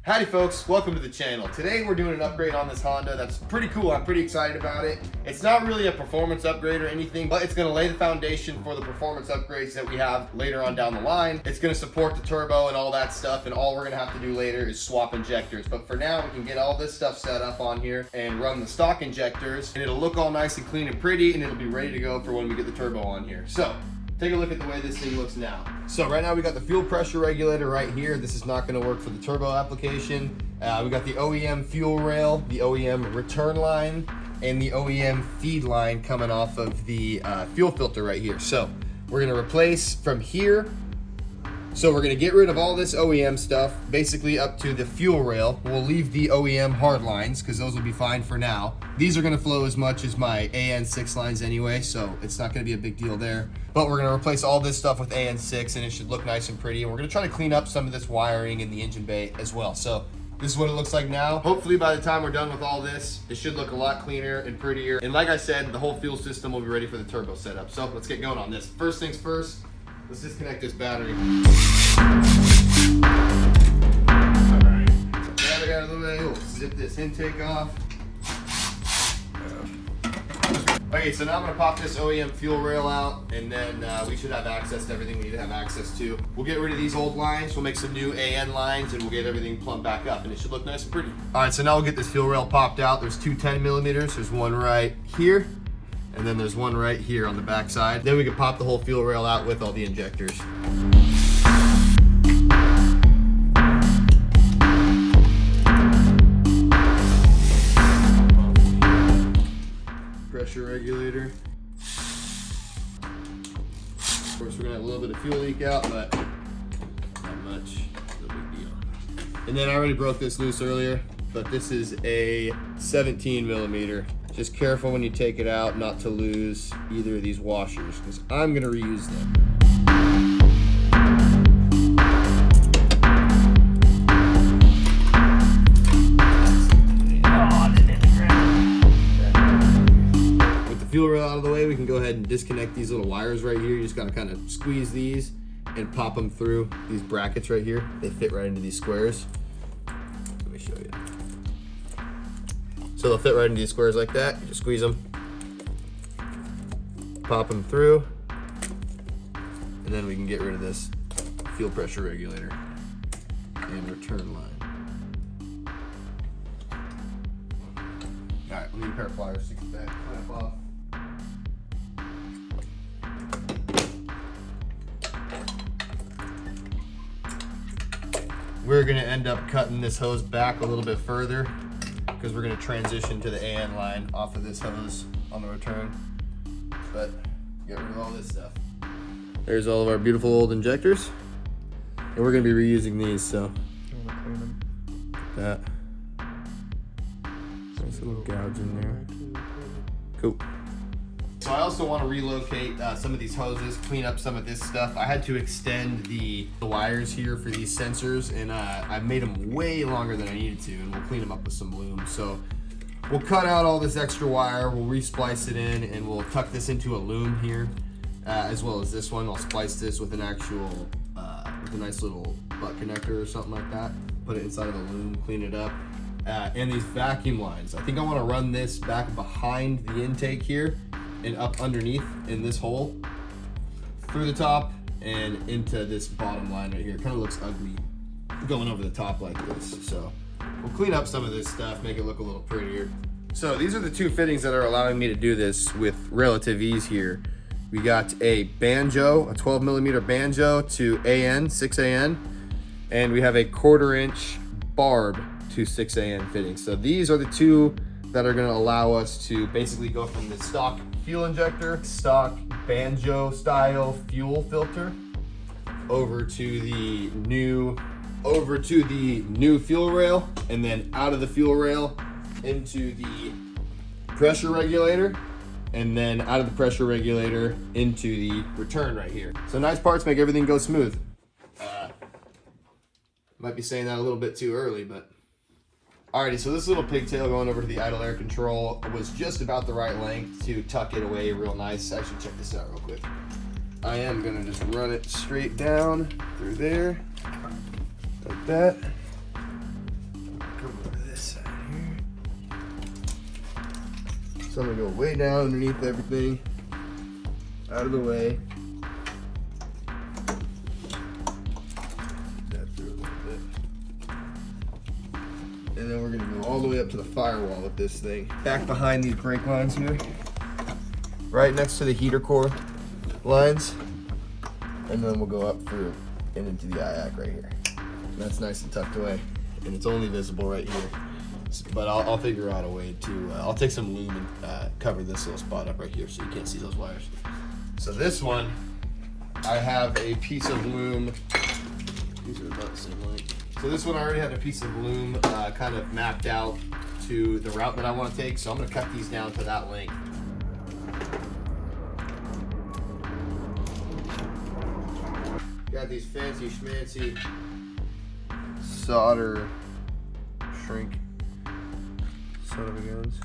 Howdy folks, welcome to the channel. Today we're doing an upgrade on this Honda that's pretty cool. I'm pretty excited about it. It's not really a performance upgrade or anything, but it's gonna lay the foundation for the performance upgrades that we have later on down the line. It's gonna support the turbo and all that stuff, and all we're gonna have to do later is swap injectors. But for now, we can get all this stuff set up on here and run the stock injectors, and it'll look all nice and clean and pretty, and it'll be ready to go for when we get the turbo on here. So, take a look at the way this thing looks now. So right now we got the fuel pressure regulator right here. This is not gonna work for the turbo application. We got the OEM fuel rail, the OEM return line, and the OEM feed line coming off of the fuel filter right here. So we're gonna replace from here. So we're gonna get rid of all this OEM stuff, basically up to the fuel rail. We'll leave the OEM hard lines, because those will be fine for now. These are gonna flow as much as my AN6 lines anyway, so it's not gonna be a big deal there. But we're gonna replace all this stuff with AN6, and it should look nice and pretty. And we're gonna try to clean up some of this wiring in the engine bay as well. So this is what it looks like now. Hopefully by the time we're done with all this, it should look a lot cleaner and prettier. And like I said, the whole fuel system will be ready for the turbo setup. So let's get going on this. First things first, let's disconnect this battery. Alright, battery out of the way. We'll zip this intake off. Okay, so now I'm gonna pop this OEM fuel rail out, and then we should have access to everything we need to have access to. We'll get rid of these old lines, we'll make some new AN lines, and we'll get everything plumbed back up, and it should look nice and pretty. Alright, so now we'll get this fuel rail popped out. There's two 10 millimeters. There's one right here, and then there's one right here on the back side. Then we can pop the whole fuel rail out with all the injectors. Pressure regulator. Of course, we're gonna have a little bit of fuel leak out, but not much. No big deal. And then I already broke this loose earlier, but this is a 17 millimeter. Just careful when you take it out not to lose either of these washers, because I'm gonna reuse them. Fuel rail out of the way, we can go ahead and disconnect these little wires right here. You just gotta kind of squeeze these and pop them through these brackets right here. They fit right into these squares. Let me show you. So they'll fit right into these squares like that. You just squeeze them, pop them through, and then we can get rid of this fuel pressure regulator and return line. All right, we need a pair of pliers to get that clamp off. We're gonna end up cutting this hose back a little bit further because we're gonna transition to the AN line off of this hose on the return. But get rid of all this stuff. There's all of our beautiful old injectors. And we're gonna be reusing these, so. That. Nice little gouge in there. Cool. So I also want to relocate some of these hoses, clean up some of this stuff. I had to extend the wires here for these sensors, and I made them way longer than I needed to, and we'll clean them up with some loom. So we'll cut out all this extra wire, we'll resplice it in, and we'll tuck this into a loom here, as well as this one. I'll splice this with an actual, with a nice little butt connector or something like that. Put it inside of the loom, clean it up. And these vacuum lines. I think I want to run this back behind the intake here and up underneath in this hole, through the top and into this bottom line right here. Kind of looks ugly going over the top like this. So we'll clean up some of this stuff, make it look a little prettier. So these are the two fittings that are allowing me to do this with relative ease here. We got a banjo, a 12 millimeter banjo to AN, 6 AN, and we have a 1/4 inch barb to 6 AN fitting. So these are the two that are gonna allow us to basically go from the stock fuel injector, stock banjo style fuel filter, over to the new fuel rail, and then out of the fuel rail into the pressure regulator, and then out of the pressure regulator into the return right here. So nice parts make everything go smooth. Might be saying that a little bit too early, but alrighty, so this little pigtail going over to the idle air control was just about the right length to tuck it away real nice. Actually, check this out real quick. I am gonna just run it straight down through there, like that. So I'm gonna go way down underneath everything, out of the way. That through a little bit. And then we're gonna go all the way up to the firewall with this thing. Back behind these brake lines here, right next to the heater core lines. And then we'll go up through and into the IAC right here. And that's nice and tucked away. And it's only visible right here. But I'll figure out a way to, I'll take some loom and cover this little spot up right here so you can't see those wires. So this one, I have a piece of loom. These are about the same length. So this one I already had a piece of loom kind of mapped out to the route that I want to take. So I'm gonna cut these down to that length. Got these fancy schmancy solder shrink son of a guns.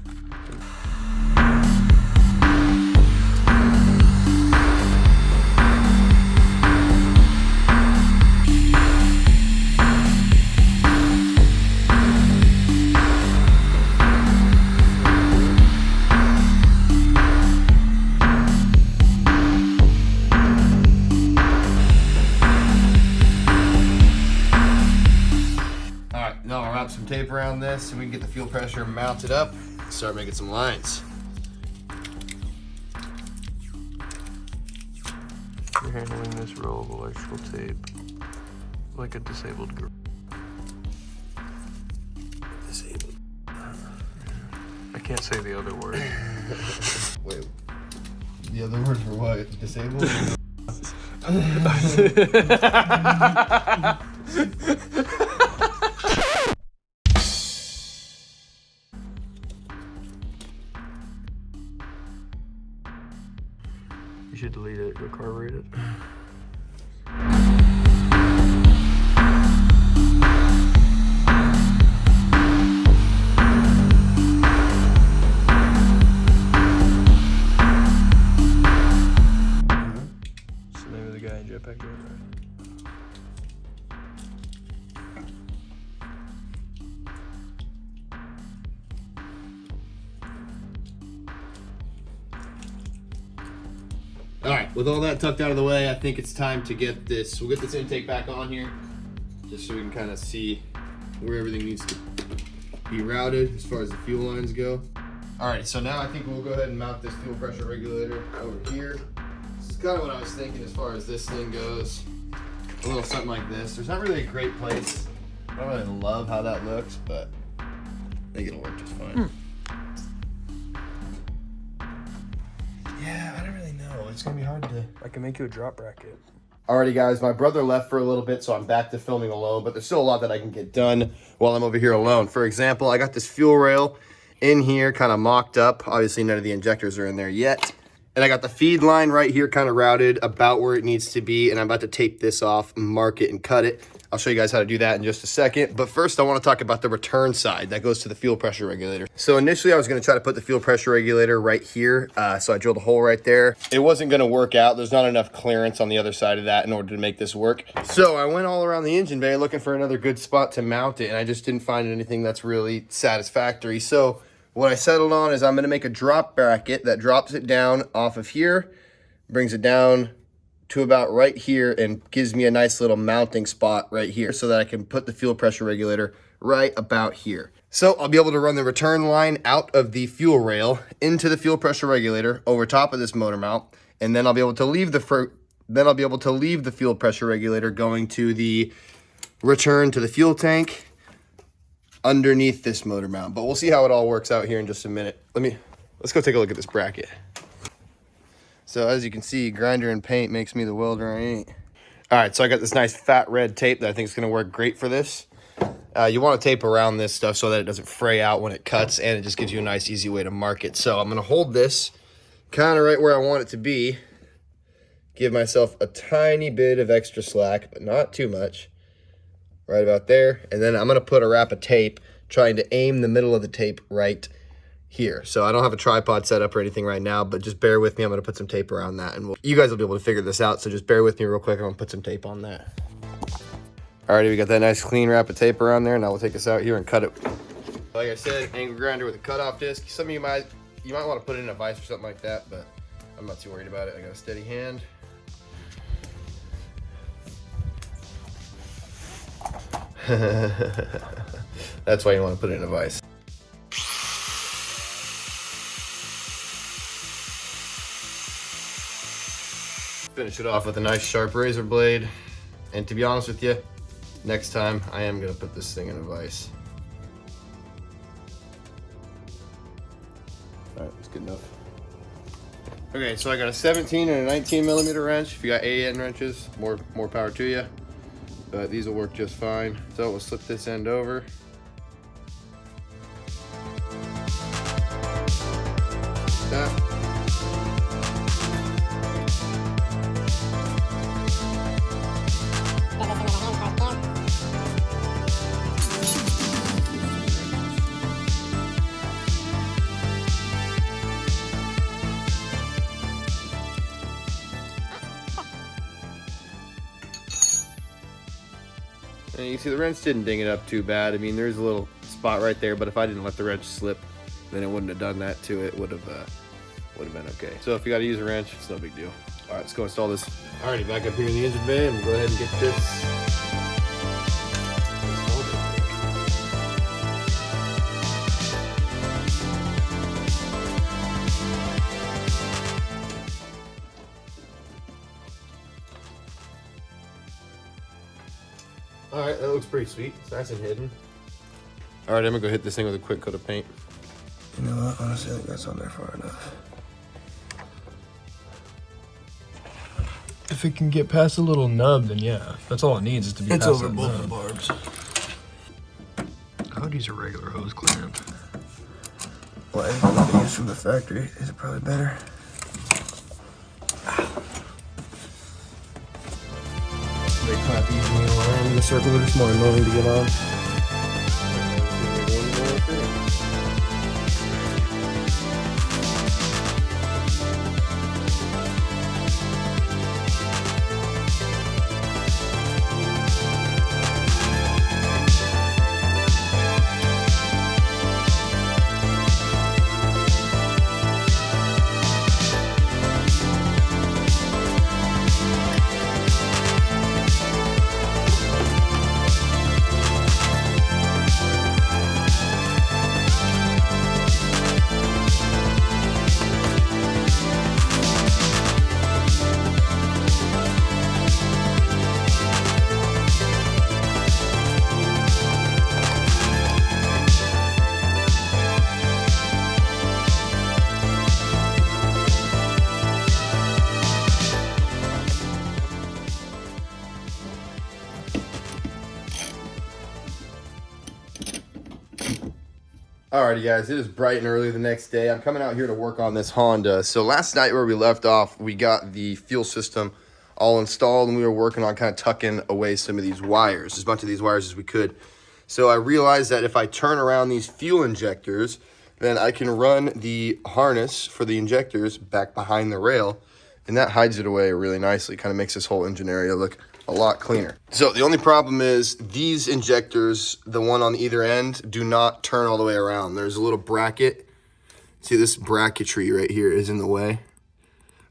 Now I'll wrap some tape around this so we can get the fuel pressure mounted up and start making some lines. You're handling this roll of electrical tape like a disabled girl. Disabled. I can't say the other word. Wait, the other word for what? Disabled? You should delete it, go carburet it. What's the name of the guy in Jetpack Joyride? All right, with all that tucked out of the way, I think it's time to get this, we'll get this intake back on here, just so we can kind of see where everything needs to be routed as far as the fuel lines go. All right, so now I think we'll go ahead and mount this fuel pressure regulator over here. This is kind of what I was thinking as far as this thing goes. A little something like this. There's not really a great place. I don't really love how that looks, but I think it'll work just fine. Yeah, I don't really know. It's gonna be hard to. I can make you a drop bracket. Alrighty guys, my brother left for a little bit, so I'm back to filming alone, but there's still a lot that I can get done while I'm over here alone. For example, I got this fuel rail in here kind of mocked up. Obviously none of the injectors are in there yet. And I got the feed line right here kind of routed about where it needs to be, and I'm about to tape this off, mark it, and cut it. I'll show you guys how to do that in just a second. But first, I want to talk about the return side that goes to the fuel pressure regulator. So initially, I was going to try to put the fuel pressure regulator right here. So I drilled a hole right there. It wasn't going to work out. There's not enough clearance on the other side of that in order to make this work. So I went all around the engine bay looking for another good spot to mount it, and I just didn't find anything that's really satisfactory. So what I settled on is I'm going to make a drop bracket that drops it down off of here, brings it down to about right here, and gives me a nice little mounting spot right here so that I can put the fuel pressure regulator right about here. So I'll be able to run the return line out of the fuel rail into the fuel pressure regulator over top of this motor mount, and then I'll be able to leave the fuel pressure regulator going to the return to the fuel tank underneath this motor mount. But we'll see how it all works out here in just a minute. Let's go take a look at this bracket. So as you can see, grinder and paint makes me the welder I ain't. All right, so I got this nice fat red tape that I think is gonna work great for this. You wanna tape around this stuff so that it doesn't fray out when it cuts, and it just gives you a nice, easy way to mark it. So I'm gonna hold this kind of right where I want it to be, give myself a tiny bit of extra slack, but not too much, right about there. And then I'm gonna put a wrap of tape, trying to aim the middle of the tape right here. So I don't have a tripod set up or anything right now, but just bear with me. I'm gonna put some tape around that, and you guys will be able to figure this out. So just bear with me real quick. I'm gonna put some tape on that. Alrighty, we got that nice clean wrap of tape around there. Now we'll take this out here and cut it. Like I said, angle grinder with a cutoff disc. Some of you might You might want to put it in a vise or something like that, but I'm not too worried about it. I got a steady hand. That's why you want to put it in a vise. Finish it off with a nice sharp razor blade. And to be honest with you, next time I am going to put this thing in a vise. All right, that's good enough. Okay, so I got a 17 and a 19 millimeter wrench. If you got 8 end wrenches, more power to you. But these will work just fine. So we'll slip this end over. That. And you see the wrench didn't ding it up too bad. I mean, there's a little spot right there, but if I didn't let the wrench slip, then it wouldn't have done that to it. Would have been okay. So if you got to use a wrench, it's no big deal. All right, let's go install this. Alrighty, back up here in the engine bay, and we'll go ahead and get this installed. All right, that looks pretty sweet. It's nice and hidden. All right, I'm gonna go hit this thing with a quick coat of paint. You know what? Honestly, I think that's on there far enough. If it can get past the little nub, then yeah, that's all it needs is to be past It's over that both nub. the barbs. I would use a regular hose clamp. Well, anything you can use from the factory is probably better. They clap easily around in the circle. They're just more annoying to get on. Alrighty guys, it is bright and early the next day. I'm coming out here to work on this Honda. So last night where we left off, we got the fuel system all installed and we were working on kind of tucking away some of these wires, as much of these wires as we could. So I realized that if I turn around these fuel injectors, then I can run the harness for the injectors back behind the rail, and that hides it away really nicely. Kind of makes this whole engine area look a lot cleaner. So the only problem is these injectors, the one on either end, do not turn all the way around. There's a little bracket. See, this bracketry right here is in the way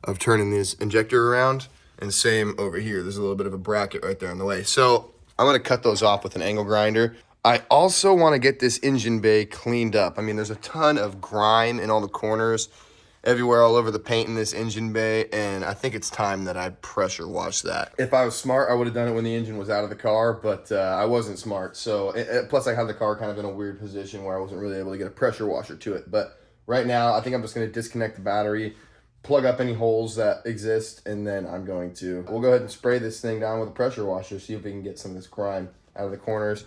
of turning this injector around, and same over here. There's a little bit of a bracket right there in the way. So I'm gonna cut those off with an angle grinder. I also want to get this engine bay cleaned up. I mean, there's a ton of grime in all the corners, everywhere, all over the paint in this engine bay, and I think it's time that I pressure wash that. If I was smart, I would have done it when the engine was out of the car, but I wasn't smart. So, plus I had the car kind of in a weird position where I wasn't really able to get a pressure washer to it. But right now, I think I'm just going to disconnect the battery, plug up any holes that exist, and then we'll go ahead and spray this thing down with a pressure washer, see if we can get some of this grime out of the corners,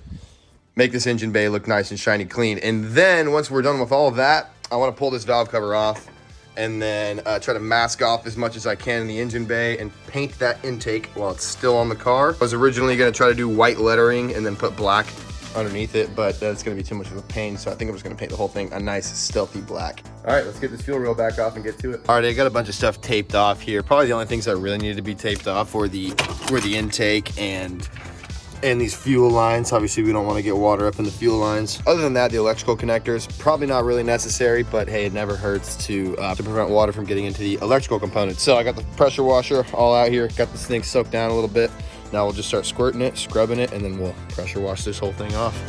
make this engine bay look nice and shiny clean. And then once we're done with all of that, I want to pull this valve cover off and then try to mask off as much as I can in the engine bay and paint that intake while it's still on the car. I was originally going to try to do white lettering and then put black underneath it, but that's going to be too much of a pain, so I think I'm just going to paint the whole thing a nice stealthy black. All right, let's get this fuel reel back off and get to it. All right, I got a bunch of stuff taped off here. Probably the only things that really needed to be taped off were the intake and and these fuel lines. Obviously, we don't want to get water up in the fuel lines. Other than that, the electrical connectors, probably not really necessary, but hey, it never hurts to prevent water from getting into the electrical components. So I got the pressure washer all out here, got this thing soaked down a little bit. Now we'll just start squirting it, scrubbing it, and then we'll pressure wash this whole thing off.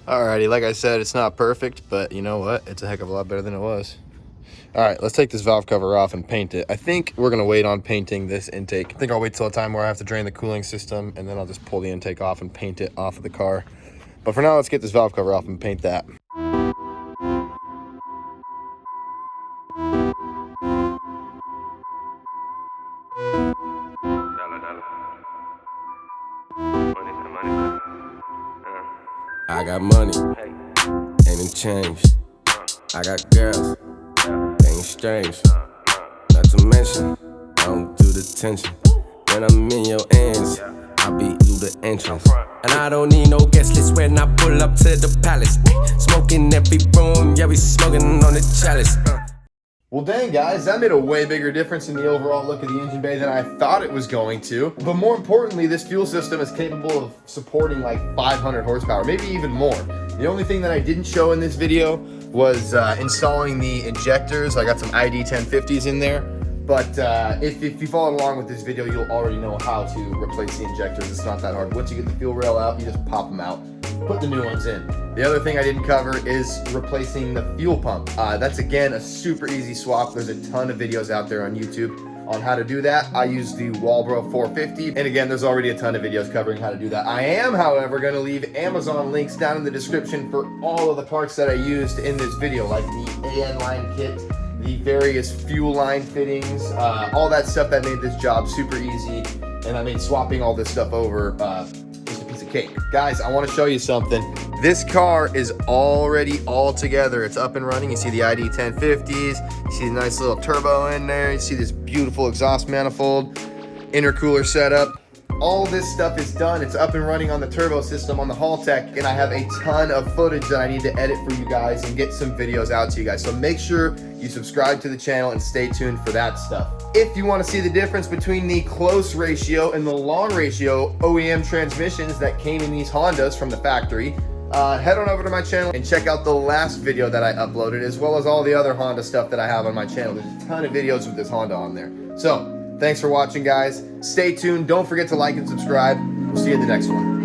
Alrighty, like I said, it's not perfect, but you know what? It's a heck of a lot better than it was. All right, let's take this valve cover off and paint it. I think we're gonna wait on painting this intake. I think I'll wait till a time where I have to drain the cooling system, and then I'll just pull the intake off and paint it off of the car. But for now, let's get this valve cover off and paint that. I got money, ain't it changed. I got girls, they ain't strange. Not to mention, I don't do the tension. When I'm in your ends, I beat you the entrance. And I don't need no guest list when I pull up to the palace. Smoking every room, yeah, we smoking on the chalice. Well, dang, guys, that made a way bigger difference in the overall look of the engine bay than I thought it was going to. But more importantly, this fuel system is capable of supporting like 500 horsepower, maybe even more. The only thing that I didn't show in this video was installing the injectors. I got some ID 1050s in there. But if you follow along with this video, you'll already know how to replace the injectors. It's not that hard. Once you get the fuel rail out, you just pop them out, put the new ones in. The other thing I didn't cover is replacing the fuel pump. That's, again, a super easy swap. There's a ton of videos out there on YouTube on how to do that. I use the Walbro 450. And again, there's already a ton of videos covering how to do that. I am, however, going to leave Amazon links down in the description for all of the parts that I used in this video, like the AN line kit, the various fuel line fittings, all that stuff that made this job super easy, and I made swapping all this stuff over just a piece of cake. Guys, I want to show you something. This car is already all together. It's up and running. You see the ID 1050s, you see the nice little turbo in there, you see this beautiful exhaust manifold, intercooler setup. All this stuff is done. It's up and running on the turbo system on the Haltech, and I have a ton of footage that I need to edit for you guys and get some videos out to you guys. So make sure you subscribe to the channel and stay tuned for that stuff. If you want to see the difference between the close ratio and the long ratio OEM transmissions that came in these Hondas from the factory, head on over to my channel and check out the last video that I uploaded, as well as all the other Honda stuff that I have on my channel. There's a ton of videos with this Honda on there. So thanks for watching, guys. Stay tuned. Don't forget to like and subscribe. We'll see you in the next one.